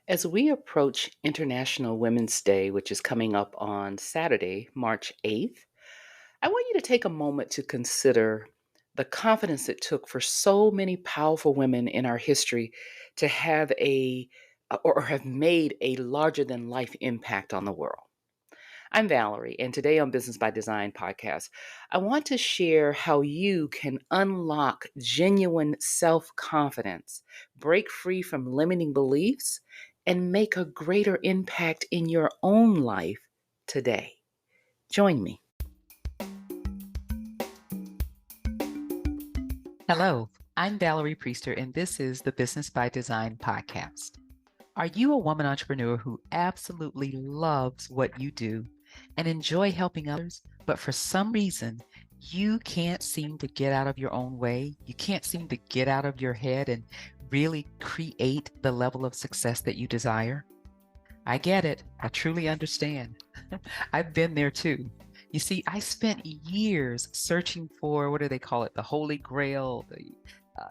As we approach International Women's Day, which is coming up on Saturday, March 8th, I want you to take a moment to consider the confidence it took for so many powerful women in our history to have or have made a larger than life impact on the world. I'm Valerie, and today on Business by Design podcast, I want to share how you can unlock genuine self confidence, break free from limiting beliefs, and make a greater impact in your own life today. Join me. Hello, I'm Valerie Priester, and this is the Business by Design podcast. Are you a woman entrepreneur who absolutely loves what you do and enjoy helping others, but for some reason, you can't seem to get out of your own way? You can't seem to get out of your head and really create the level of success that you desire? I get it. I truly understand. I've been there too. You see, I spent years searching for what do they call it? The holy grail, the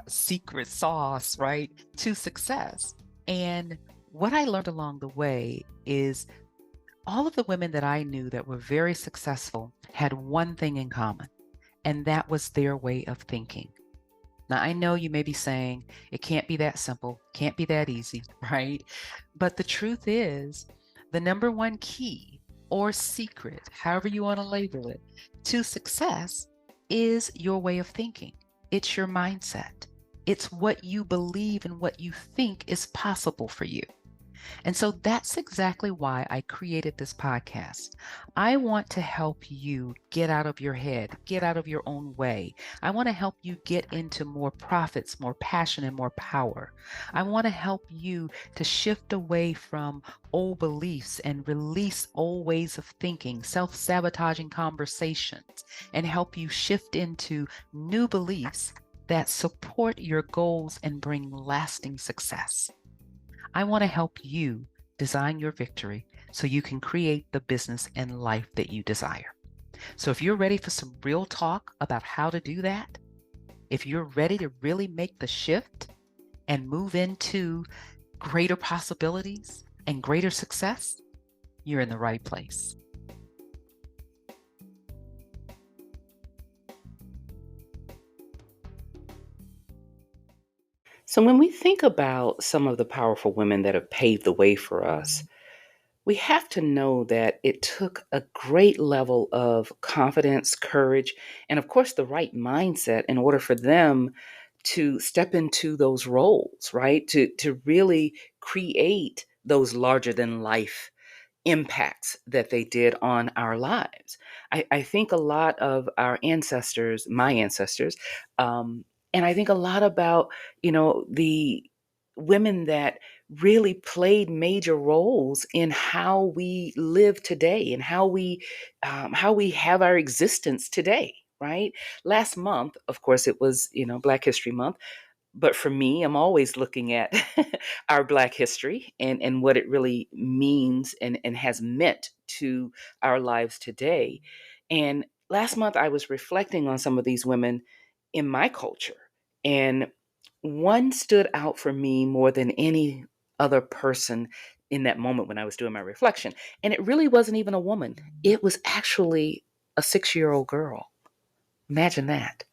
secret sauce, right? To success. And what I learned along the way is all of the women that I knew that were very successful had one thing in common, and that was their way of thinking. Now, I know you may be saying it can't be that simple, can't be that easy, right? But the truth is, the number one key or secret, however you want to label it, to success is your way of thinking. It's your mindset. It's what you believe and what you think is possible for you. And so that's exactly why I created this podcast. I want to help you get out of your head, get out of your own way. I want to help you get into more profits, more passion, and more power. I want to help you to shift away from old beliefs and release old ways of thinking, self-sabotaging conversations, and help you shift into new beliefs that support your goals and bring lasting success. I want to help you design your victory so you can create the business and life that you desire. So if you're ready for some real talk about how to do that, if you're ready to really make the shift and move into greater possibilities and greater success, you're in the right place. So, when we think about some of the powerful women that have paved the way for us, we have to know that it took a great level of confidence, courage, and of course, the right mindset in order for them to step into those roles, right? To really create those larger than life impacts that they did on our lives. I think a lot of our ancestors, my ancestors, and I think a lot about, the women that really played major roles in how we live today and how we have our existence today. Right. Last month, of course, it was Black History Month, but for me, I'm always looking at our Black history and what it really means and has meant to our lives today. And last month, I was reflecting on some of these women in my culture. And one stood out for me more than any other person in that moment when I was doing my reflection. And it really wasn't even a woman, it was actually a 6-year-old girl. Imagine that.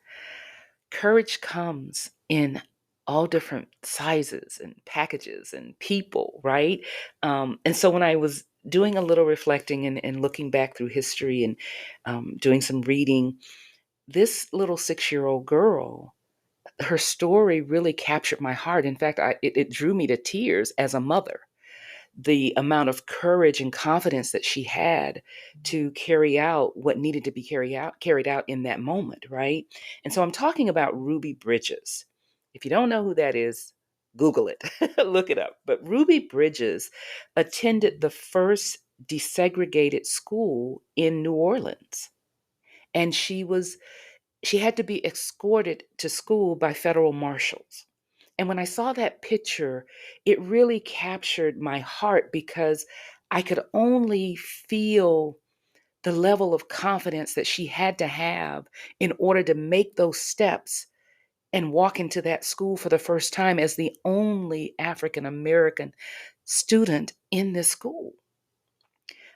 Courage comes in all different sizes and packages and people, right? And so when I was doing a little reflecting and looking back through history and doing some reading, this little 6-year-old girl, her story really captured my heart. In fact, it drew me to tears as a mother. The amount of courage and confidence that she had to carry out what needed to be carried out in that moment, right? And so I'm talking about Ruby Bridges. If you don't know who that is, Google it, look it up. But Ruby Bridges attended the first desegregated school in New Orleans, and she had to be escorted to school by federal marshals. And when I saw that picture, it really captured my heart because I could only feel the level of confidence that she had to have in order to make those steps and walk into that school for the first time as the only African American student in this school.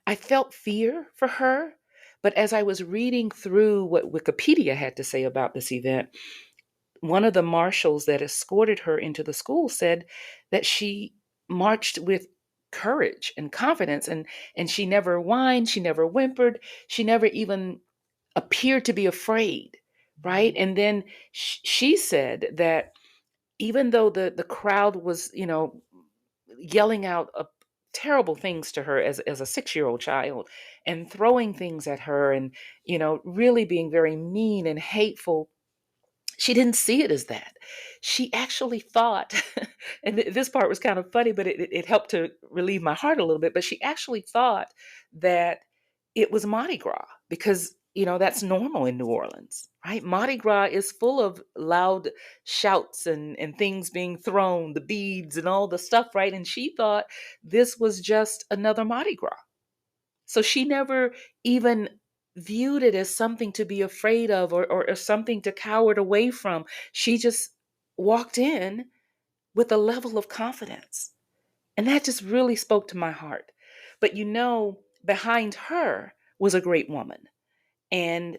I felt fear for her, but as I was reading through what Wikipedia had to say about this event, one of the marshals that escorted her into the school said that she marched with courage and confidence, and she never whined, she never whimpered, she never even appeared to be afraid, right? And then she said that even though the crowd was, yelling out terrible things to her as a 6-year-old child, and throwing things at her, and really being very mean and hateful, she didn't see it as that. She actually thought, and this part was kind of funny, but it helped to relieve my heart a little bit. But she actually thought that it was Mardi Gras because, that's normal in New Orleans, right? Mardi Gras is full of loud shouts and things being thrown, the beads and all the stuff, right? And she thought this was just another Mardi Gras. So she never even viewed it as something to be afraid of, or something to cower away from. She just walked in with a level of confidence. And that just really spoke to my heart. But behind her was a great woman. And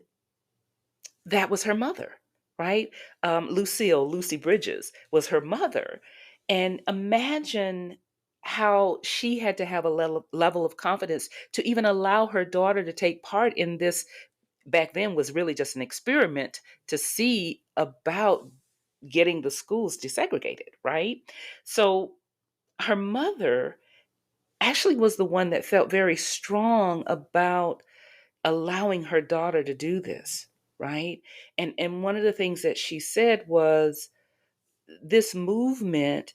that was her mother, right? Lucy Bridges was her mother. And imagine how she had to have a level of confidence to even allow her daughter to take part in this. Back then was really just an experiment to see about getting the schools desegregated, right? So her mother actually was the one that felt very strong about allowing her daughter to do this, right? And one of the things that she said was this movement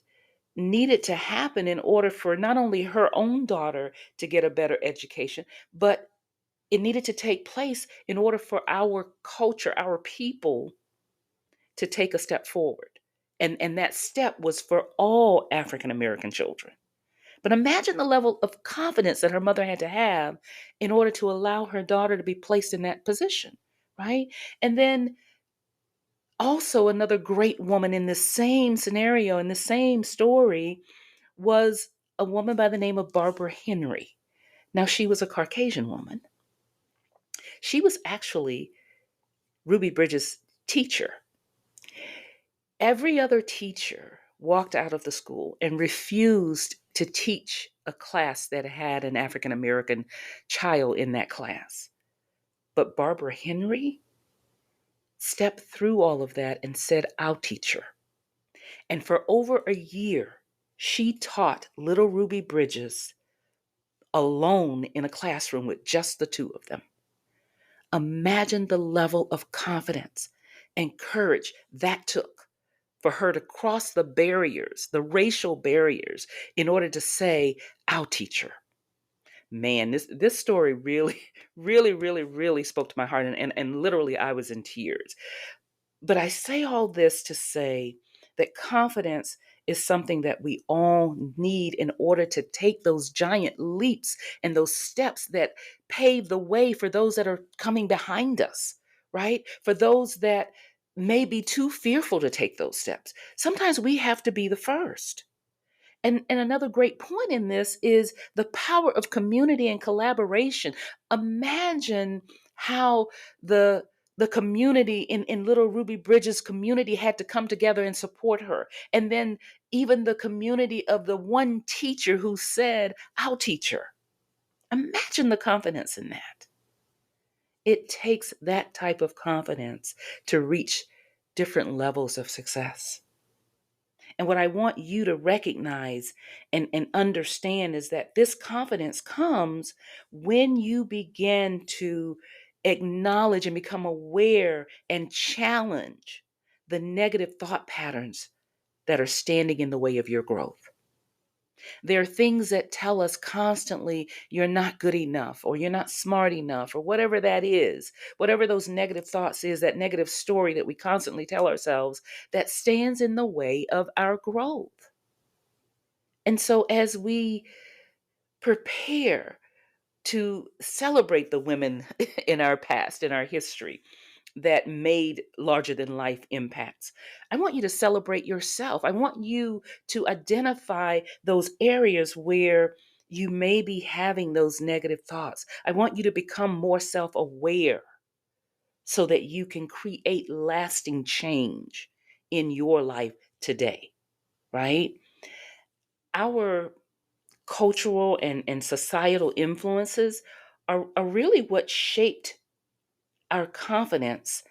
needed to happen in order for not only her own daughter to get a better education, but it needed to take place in order for our culture, our people, to take a step forward. And that step was for all African American children. But imagine the level of confidence that her mother had to have in order to allow her daughter to be placed in that position, right? And then also, another great woman in the same scenario, in the same story, was a woman by the name of Barbara Henry. Now, she was a Caucasian woman. She was actually Ruby Bridges' teacher. Every other teacher walked out of the school and refused to teach a class that had an African American child in that class. But Barbara Henry stepped through all of that and said, I'll teach her. And for over a year, she taught little Ruby Bridges alone in a classroom with just the two of them. Imagine the level of confidence and courage that took for her to cross the barriers, the racial barriers, in order to say, I'll teach her. Man, this story really, really, really, really spoke to my heart. And literally, I was in tears. But I say all this to say that confidence is something that we all need in order to take those giant leaps and those steps that pave the way for those that are coming behind us, right? For those that may be too fearful to take those steps. Sometimes we have to be the first. And another great point in this is the power of community and collaboration. Imagine how the community in little Ruby Bridges community had to come together and support her. And then even the community of the one teacher who said, I'll teach her. Imagine the confidence in that. It takes that type of confidence to reach different levels of success. And what I want you to recognize and understand is that this confidence comes when you begin to acknowledge and become aware and challenge the negative thought patterns that are standing in the way of your growth. There are things that tell us constantly you're not good enough, or you're not smart enough, or whatever that is, whatever those negative thoughts is, that negative story that we constantly tell ourselves that stands in the way of our growth. And so as we prepare to celebrate the women in our past, in our history, that made larger than life impacts. I want you to celebrate yourself. I want you to identify those areas where you may be having those negative thoughts. I want you to become more self aware so that you can create lasting change in your life today, right? Our cultural and societal influences are really what shaped our confidence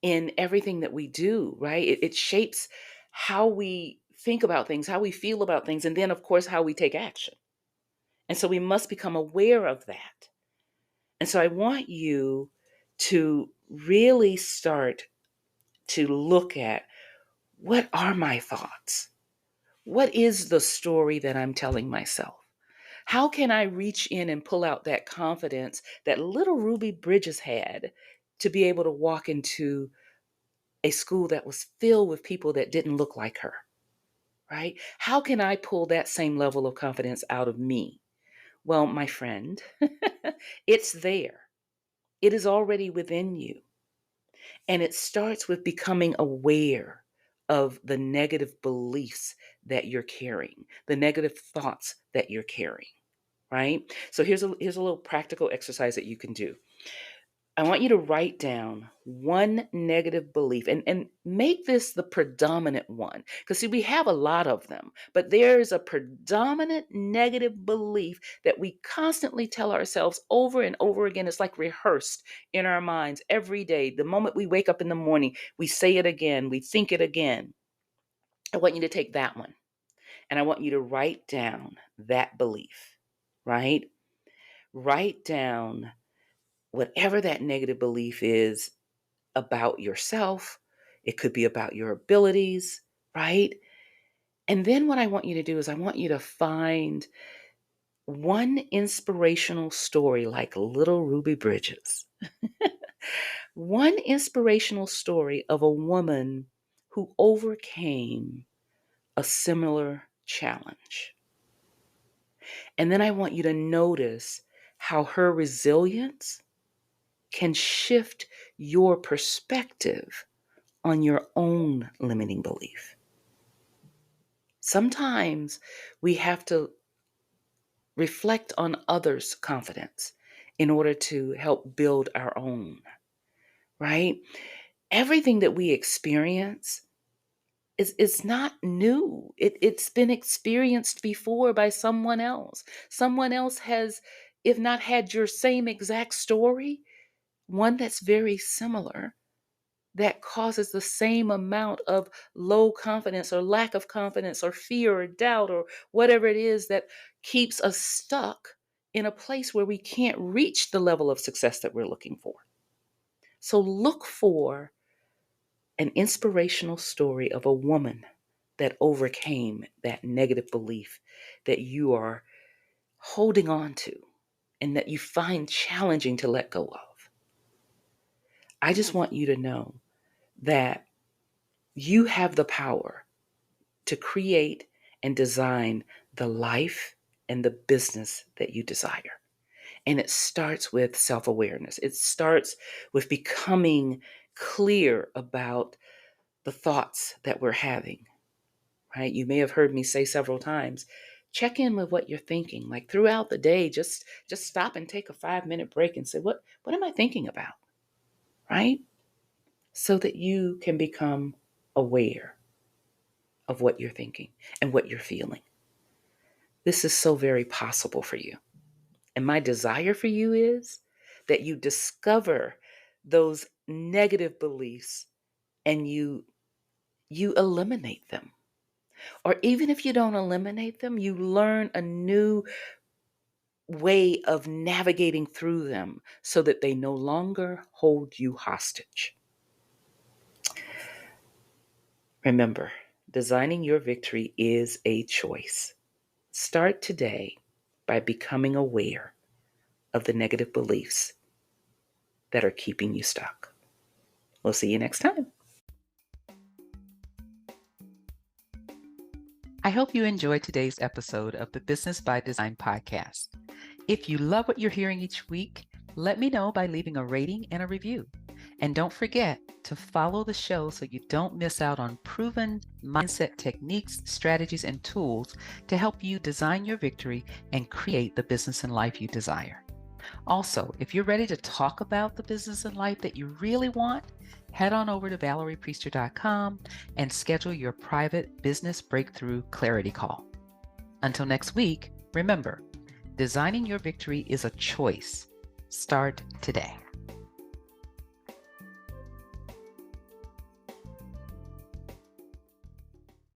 in everything that we do, right? It shapes how we think about things, how we feel about things, and then, of course, how we take action. And so we must become aware of that. And so I want you to really start to look at, what are my thoughts? What is the story that I'm telling myself? How can I reach in and pull out that confidence that little Ruby Bridges had to be able to walk into a school that was filled with people that didn't look like her, right? How can I pull that same level of confidence out of me? Well, my friend, it's there. It is already within you. And it starts with becoming aware of the negative beliefs that you're carrying, the negative thoughts that you're carrying, right? So here's a little practical exercise that you can do. I want you to write down one negative belief and make this the predominant one. Because, see, we have a lot of them, but there's a predominant negative belief that we constantly tell ourselves over and over again. It's like rehearsed in our minds every day. The moment we wake up in the morning, we say it again, we think it again. I want you to take that one and I want you to write down that belief, right? Write down whatever that negative belief is about yourself. It could be about your abilities, right? And then what I want you to do is I want you to find one inspirational story like Little Ruby Bridges. One inspirational story of a woman who overcame a similar challenge. And then I want you to notice how her resilience can shift your perspective on your own limiting belief. Sometimes we have to reflect on others' confidence in order to help build our own, right? Everything that we experience is not new. It's been experienced before by someone else. Someone else has, if not had your same exact story, one that's very similar, that causes the same amount of low confidence or lack of confidence or fear or doubt or whatever it is that keeps us stuck in a place where we can't reach the level of success that we're looking for. So look for an inspirational story of a woman that overcame that negative belief that you are holding on to and that you find challenging to let go of. I just want you to know that you have the power to create and design the life and the business that you desire. And it starts with self awareness, it starts with becoming clear about the thoughts that we're having, right? You may have heard me say several times, check in with what you're thinking. Like throughout the day, just stop and take a 5-minute break and say, what am I thinking about? Right? So that you can become aware of what you're thinking and what you're feeling. This is so very possible for you. And my desire for you is that you discover those negative beliefs and you eliminate them. Or even if you don't eliminate them, you learn a new way of navigating through them so that they no longer hold you hostage. Remember, designing your victory is a choice. Start today by becoming aware of the negative beliefs that are keeping you stuck. We'll see you next time. I hope you enjoyed today's episode of the Business by Design podcast. If you love what you're hearing each week, let me know by leaving a rating and a review. And don't forget to follow the show so you don't miss out on proven mindset techniques, strategies, and tools to help you design your victory and create the business and life you desire. Also, if you're ready to talk about the business and life that you really want, head on over to valeriepriester.com and schedule your private business breakthrough clarity call. Until next week, remember, designing your victory is a choice. Start today.